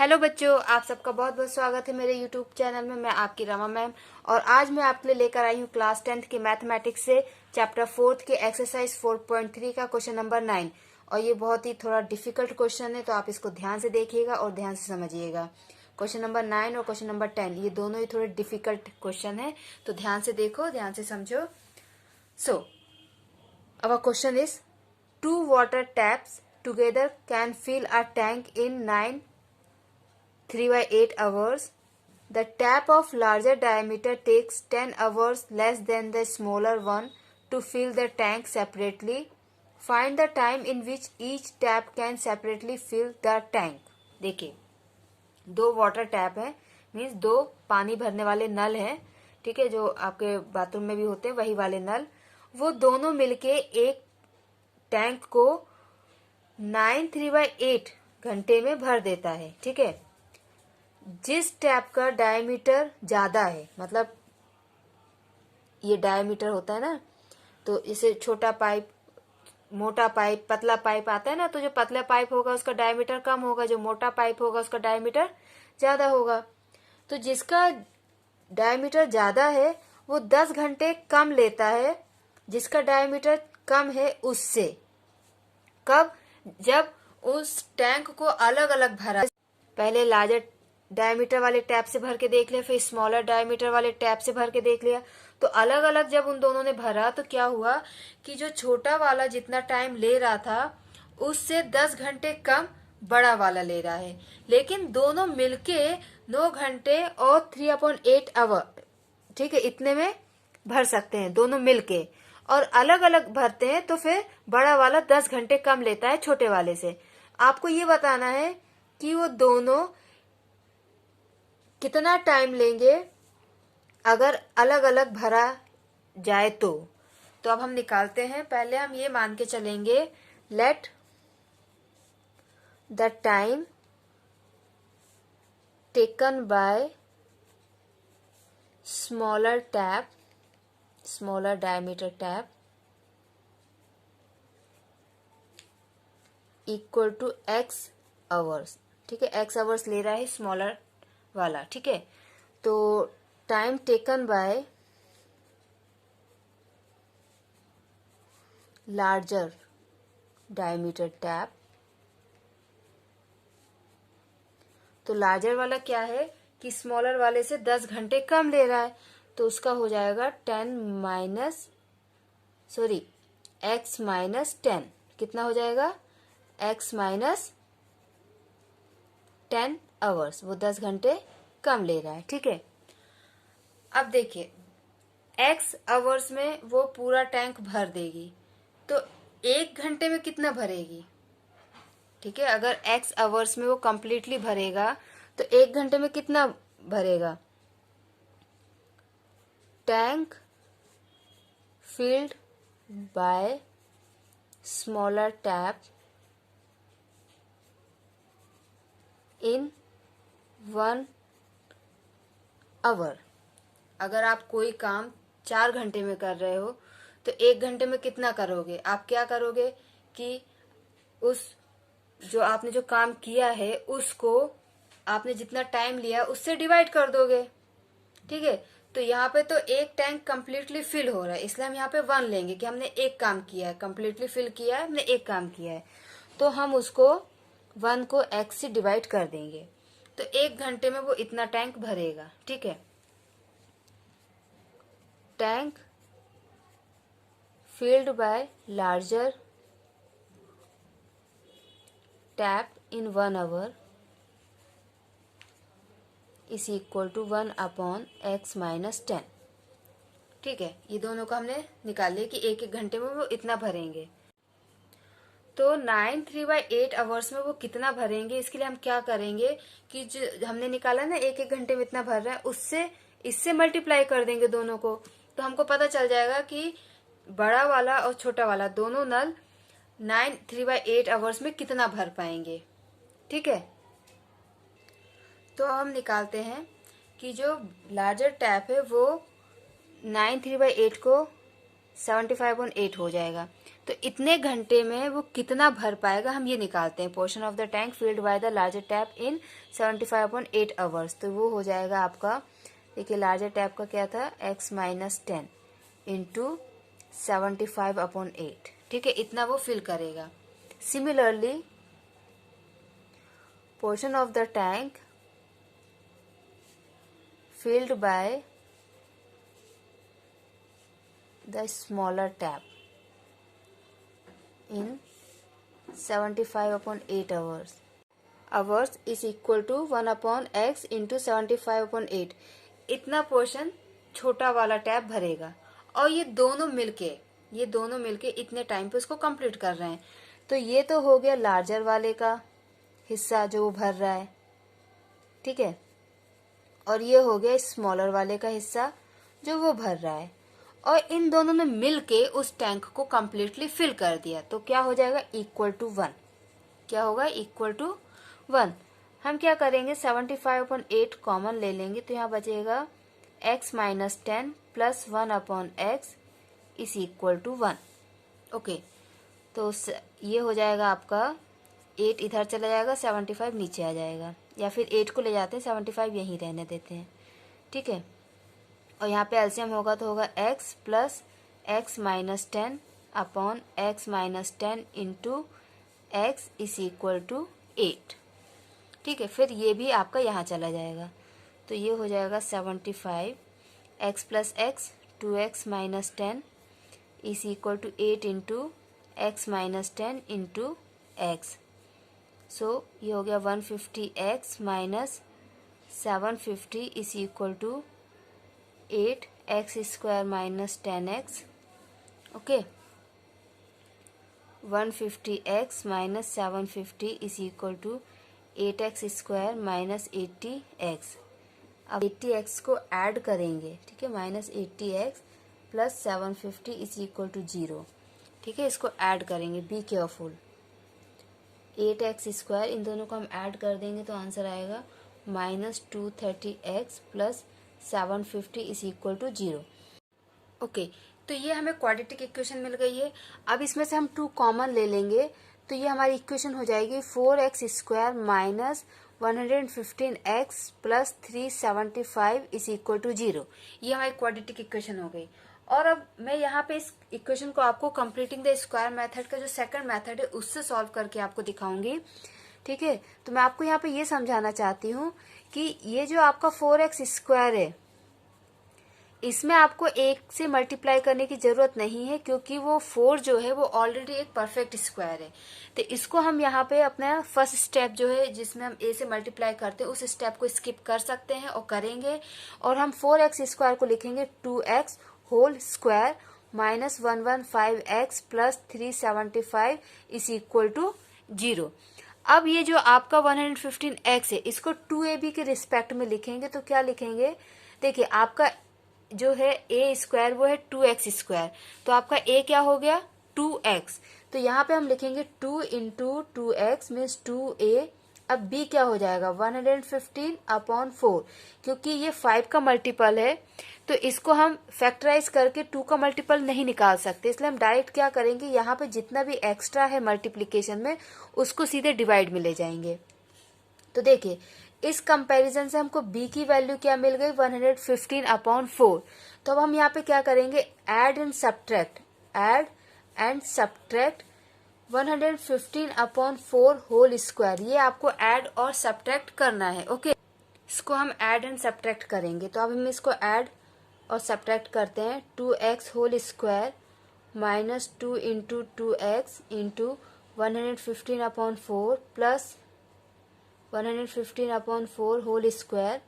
Hello बच्चों, आप सबका बहुत बहुत स्वागत है मेरे यूट्यूब चैनल में। मैं आपकी रमा मैम और आज मैं आपके लिए लेकर आई हूँ क्लास 10th के मैथमेटिक्स से चैप्टर 4 के एक्सरसाइज 4.3 का क्वेश्चन नंबर 9। और ये बहुत ही थोड़ा डिफिकल्ट क्वेश्चन है, तो आप इसको ध्यान से देखिएगा और ध्यान से समझिएगा। क्वेश्चन नंबर 9 और क्वेश्चन नंबर 10 ये दोनों ही थोड़े डिफिकल्ट क्वेश्चन है, तो ध्यान से देखो, ध्यान से समझो। सो our question is, two water taps together can fill a tank in 3/8 hours. The tap of larger diameter takes 10 hours less than the smaller one to fill the tank separately. Find the time in which each tap can separately fill the tank. देखिए, दो water tap है, means दो पानी भरने वाले नल हैं, ठीक है, जो आपके बाथरूम में भी होते हैं वही वाले नल। वो दोनों मिलके एक टैंक को 9 3/8 घंटे में भर देता है, ठीक है। जिस टैप का डायमीटर ज्यादा है, मतलब ये डायमीटर होता है ना, तो इसे छोटा पाइप, मोटा पाइप, पतला पाइप आता है ना, तो जो पतला पाइप होगा उसका डायमीटर कम होगा, जो मोटा पाइप होगा उसका डायमीटर ज्यादा होगा। तो जिसका डायमीटर ज्यादा है वो 10 घंटे कम लेता है जिसका डायमीटर कम है उससे। कब? जब उस टैंक को अलग अलग भरा, पहले लार्जर डायमीटर वाले टैप से भर के देख लिया, फिर स्मॉलर डायमीटर वाले टैप से भर के देख लिया, तो अलग अलग जब उन दोनों ने भरा तो क्या हुआ कि जो छोटा वाला जितना टाइम ले रहा था उससे 10 घंटे कम बड़ा वाला ले रहा है। लेकिन दोनों मिलके 9 घंटे और 3/8 आवर, ठीक है, इतने में भर सकते हैं दोनों मिलके। और अलग अलग भरते हैं तो फिर बड़ा वाला 10 घंटे कम लेता है छोटे वाले से। आपको ये बताना है कि वो दोनों कितना टाइम लेंगे अगर अलग अलग भरा जाए तो अब हम निकालते हैं। पहले हम ये मान के चलेंगे, let the time taken by smaller tap, smaller diameter tap equal to x hours, ठीक है, x आवर्स ले रहा है स्मॉलर वाला, ठीक है। तो time taken bye larger diameter tap, तो लार्जर वाला क्या है कि स्मॉलर वाले से 10 घंटे कम ले रहा है, तो उसका हो जाएगा x माइनस 10। कितना हो जाएगा? x माइनस 10 आवर्स, वो 10 घंटे कम ले रहा है, ठीक है। अब देखिए, x आवर्स में वो पूरा टैंक भर देगी, तो 1 घंटे में कितना भरेगी, ठीक है। अगर x आवर्स में वो कंप्लीटली भरेगा तो 1 घंटे में कितना भरेगा? Tank filled by smaller tap in 1 hour। अगर आप कोई काम 4 घंटे में कर रहे हो तो 1 घंटे में कितना करोगे? आप क्या करोगे कि उस जो आपने जो काम किया है उसको आपने जितना टाइम लिया उससे डिवाइड कर दोगे, ठीक है। तो यहाँ पे तो एक टैंक कम्प्लीटली फिल हो रहा है, इसलिए हम यहाँ पे 1 लेंगे कि हमने एक काम किया है, कम्प्लीटली फिल किया है, हमने एक काम किया है, तो हम उसको 1 को x से डिवाइड कर देंगे, तो 1 घंटे में वो इतना टैंक भरेगा, ठीक है। Tank filled by larger tap in 1 hour is equal to 1/x minus 10, ठीक है। ये दोनों को हमने निकाल लिया कि एक एक घंटे में वो इतना भरेंगे। तो 9 3/8 आवर्स में वो कितना भरेंगे, इसके लिए हम क्या करेंगे कि जो हमने निकाला ना एक एक घंटे में इतना भर रहा है, उससे इससे मल्टीप्लाई कर देंगे दोनों को, तो हमको पता चल जाएगा कि बड़ा वाला और छोटा वाला दोनों नल 9 3/8 आवर्स में कितना भर पाएंगे, ठीक है। तो हम निकालते हैं कि जो लार्जर टैप है वो 9 3/8 को 75/8 हो जाएगा, तो इतने घंटे में वो कितना भर पाएगा हम ये निकालते हैं। Portion of the tank filled by the larger tap in 75/8 hours. तो वो हो जाएगा आपका, देखिए लार्जर टैप का क्या था, x माइनस 10 इंटू 75/8, ठीक है, इतना वो फिल करेगा। Similarly portion of the tank filled by the smaller tap in 75/8 hours. Hours is equal to 1/x into 75/8। इतना पोर्शन छोटा वाला टैप भरेगा और ये दोनों मिलके इतने टाइम पे उसको कंप्लीट कर रहे हैं। तो ये तो हो गया लार्जर वाले का हिस्सा जो वो भर रहा है, ठीक है, और ये हो गया स्मॉलर वाले का हिस्सा जो वो भर रहा है, और इन दोनों ने मिलके उस टैंक को कंप्लीटली फिल कर दिया। तो क्या हो जाएगा, इक्वल टू 1। क्या होगा, इक्वल टू 1। हम क्या करेंगे, 75/8 कॉमन ले लेंगे, तो यहाँ बचेगा x minus 10 plus 1/x is equal to 1। Okay, तो ये हो जाएगा आपका 8 इधर चला जाएगा, 75 नीचे आ जाएगा, या फिर 8 को ले जाते हैं, 75 यहीं रहने देते हैं, ठीक है। और यहाँ पे एलसीएम होगा तो होगा x plus x minus 10 upon x minus 10 into x is equal to 8, ठीक है। फिर ये भी आपका यहाँ चला जाएगा, तो ये हो जाएगा 75 x plus x 2x minus 10 is equal to 8 into x minus 10 into x। So ये हो गया 150x minus 750 is equal to 8x square minus 10x। Okay, 150x minus 750 is equal to 8x square minus 80x। अब 80x को add करेंगे, ठीक है, minus 80x plus 750 is equal to 0, ठीक है, इसको ऐड करेंगे, बी केयरफुल। 8x स्क्वायर, इन दोनों को हम ऐड कर देंगे तो आंसर आएगा minus 230x plus 750 is equal to 0। Okay, तो ये हमें क्वाड्रेटिक इक्वेशन मिल गई है। अब इसमें से हम 2 कॉमन ले लेंगे, तो ये हमारी इक्वेशन हो जाएगी 4x square minus 115x plus 375 is equal to 0। ये हमारी क्वाड्रेटिक इक्वेशन हो गई। और अब मैं यहाँ पे इस इक्वेशन को आपको कंप्लीटिंग द स्क्वायर मेथड का जो सेकंड मेथड है उससे सॉल्व करके आपको दिखाऊंगी, ठीक है। तो मैं आपको यहाँ पे ये समझाना चाहती हूँ कि ये जो आपका 4x स्क्वायर है, इसमें आपको 1 से मल्टीप्लाई करने की जरूरत नहीं है, क्योंकि वो 4 जो है वो ऑलरेडी एक परफेक्ट स्क्वायर है। तो इसको हम यहाँ पे अपना फर्स्ट स्टेप जो है जिसमें हम a से मल्टीप्लाई करते हैं उस स्टेप को स्किप कर सकते हैं और करेंगे, और हम 4x स्क्वायर को लिखेंगे 2x whole square minus 115x plus 375 is equal to 0। अब ये जो आपका 115x है इसको 2ab के रिस्पेक्ट में लिखेंगे, तो क्या लिखेंगे, देखिए आपका जो है a स्क्वायर वो है 2x स्क्वायर, तो आपका a क्या हो गया 2x, तो यहाँ पे हम लिखेंगे 2 इंटू 2x मीन्स 2a। अब b क्या हो जाएगा 115/4, क्योंकि ये 5 का मल्टीपल है तो इसको हम फैक्टराइज करके 2 का मल्टीपल नहीं निकाल सकते, इसलिए हम डायरेक्ट क्या करेंगे, यहाँ पे जितना भी एक्स्ट्रा है मल्टीप्लीकेशन में उसको सीधे डिवाइड में ले जाएंगे। तो देखिए इस कंपैरिजन से हमको b की वैल्यू क्या मिल गई 115/4। तो अब हम यहाँ पे क्या करेंगे, add and subtract 115/4 whole square, ये आपको ऐड और सब्ट्रैक्ट करना है। ओके, इसको हम ऐड एंड सब्ट्रैक्ट करेंगे, तो अब हम इसको ऐड और सब्ट्रैक्ट करते हैं। 2x whole square minus 2 into 2x into 115/4 plus 115/4 whole square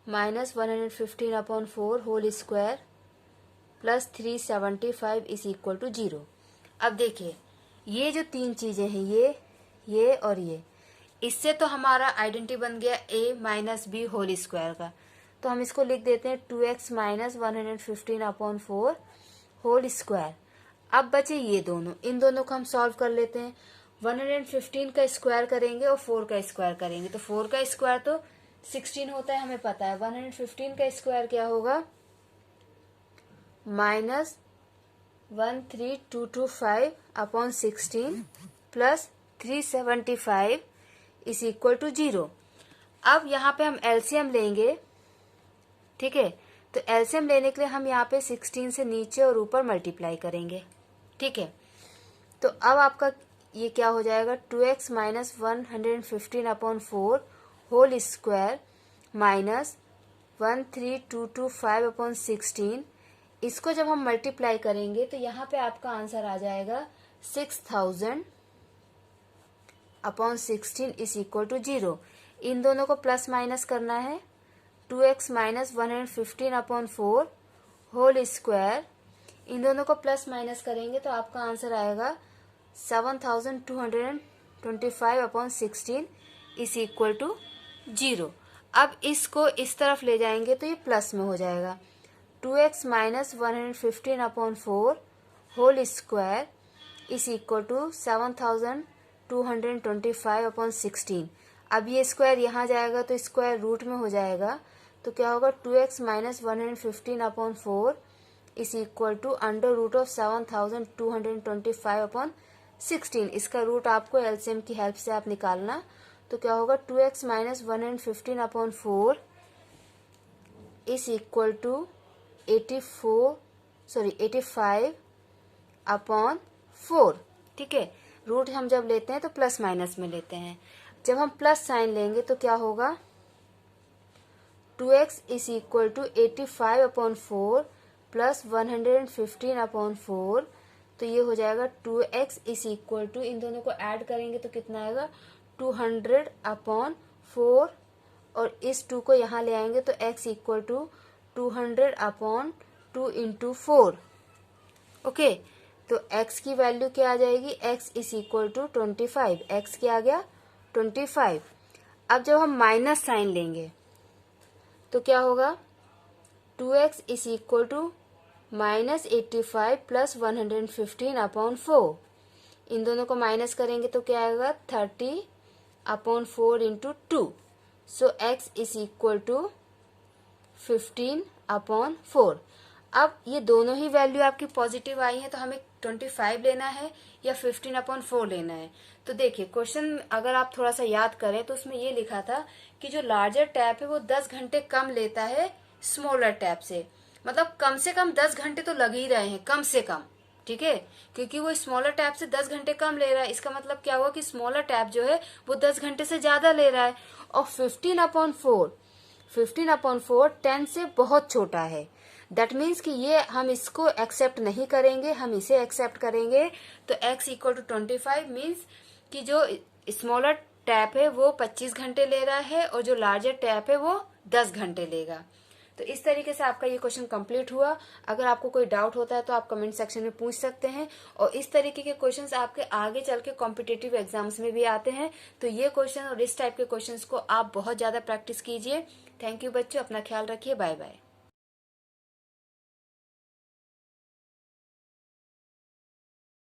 minus 115/4 whole square plus 375 is equal to 0। अब देखिए ये जो 3 चीजें हैं, ये और ये, इससे तो हमारा आइडेंटिटी बन गया a minus B whole square का, तो हम इसको लिख देते हैं 2x माइनस 115/4 होल स्क्वायर। अब बचे ये दोनों, इन दोनों को हम सॉल्व कर लेते हैं। 115 का स्क्वायर करेंगे और 4 का स्क्वायर करेंगे, तो 4 का स्क्वायर तो 16 होता है, हमें पता है। 115 का स्क्वायर क्या होगा, minus 13225 upon 16 plus 375 is equal to 0। अब यहाँ पे हम एलसीएम लेंगे, ठीक है। तो एलसीएम लेने के लिए हम यहाँ पे 16 से नीचे और ऊपर मल्टीप्लाई करेंगे, ठीक है। तो अब आपका ये क्या हो जाएगा, 2x minus 115 upon 4 whole square minus 13225 upon 16। इसको जब हम मल्टीप्लाई करेंगे तो यहाँ पे आपका आंसर आ जाएगा 6000 अपॉन 16 इज इक्वल टू 0। इन दोनों को प्लस माइनस करना है। 2x minus 115 upon 4 whole square, इन दोनों को प्लस माइनस करेंगे तो आपका आंसर आएगा 7225 अपॉन 16 इज इक्वल टू 0। अब इसको इस तरफ ले जाएंगे तो ये प्लस में हो जाएगा। 2x minus 115 upon 4 whole square is equal to 7225 upon 16। अब ये स्क्वायर यहाँ जाएगा तो स्क्वायर रूट में हो जाएगा, तो क्या होगा 2x minus 115 upon 4 is equal to under root of 7225 upon 16। इसका रूट आपको एलसीएम की हेल्प से आप निकालना, तो क्या होगा 2x minus 115 upon 4 is equal to 85 upon 4, ठीक है। रूट हम जब लेते हैं तो प्लस माइनस में लेते हैं। जब हम प्लस साइन लेंगे तो क्या होगा 2x is equal to 85 upon 4 plus 115 upon 4, तो ये हो जाएगा 2x इज इक्वल टू, इन दोनों को ऐड करेंगे तो कितना आएगा 200 अपॉन 4 और इस 2 को यहाँ ले आएंगे तो x equal to 200 upon 2 into 4। Okay, तो x की वैल्यू क्या आ जाएगी, x is equal to 25। x क्या आ गया 25। अब जब हम माइनस साइन लेंगे तो क्या होगा 2x is equal to minus 85 plus 115 upon 4। इन दोनों को माइनस करेंगे तो क्या आएगा 30 upon 4 into 2। So x is equal to 15 upon 4। अब ये दोनों ही वैल्यू आपकी पॉजिटिव आई है, तो हमें 25 लेना है या 15 अपॉन 4 लेना है। तो देखिए क्वेश्चन अगर आप थोड़ा सा याद करें तो उसमें ये लिखा था कि जो लार्जर टैप है वो 10 घंटे कम लेता है स्मॉलर टैप से, मतलब कम से कम 10 घंटे तो लग ही रहे हैं, कम से कम, ठीक है। क्योंकि वो स्मॉलर टैप से 10 घंटे कम ले रहा है, इसका मतलब क्या हुआ कि स्मॉलर टैप जो है वो 10 घंटे से ज्यादा ले रहा है। और 15 अपॉन 4 10 से बहुत छोटा है। दैट मीन्स कि ये हम इसको एक्सेप्ट नहीं करेंगे, हम इसे एक्सेप्ट करेंगे। तो x इक्वल टू 25 मीन्स कि जो स्मॉलर टैप है वो 25 घंटे ले रहा है और जो लार्जर टैप है वो 10 घंटे लेगा। तो इस तरीके से आपका ये क्वेश्चन कंप्लीट हुआ। अगर आपको कोई डाउट होता है तो आप कमेंट सेक्शन में पूछ सकते हैं, और इस तरीके के क्वेश्चंस आपके आगे चल के कॉम्पिटिटिव एग्जाम्स में भी आते हैं। तो ये क्वेश्चन और इस टाइप के क्वेश्चंस को आप बहुत ज्यादा प्रैक्टिस कीजिए। थैंक यू बच्चों, अपना ख्याल रखिए, बाय बाय।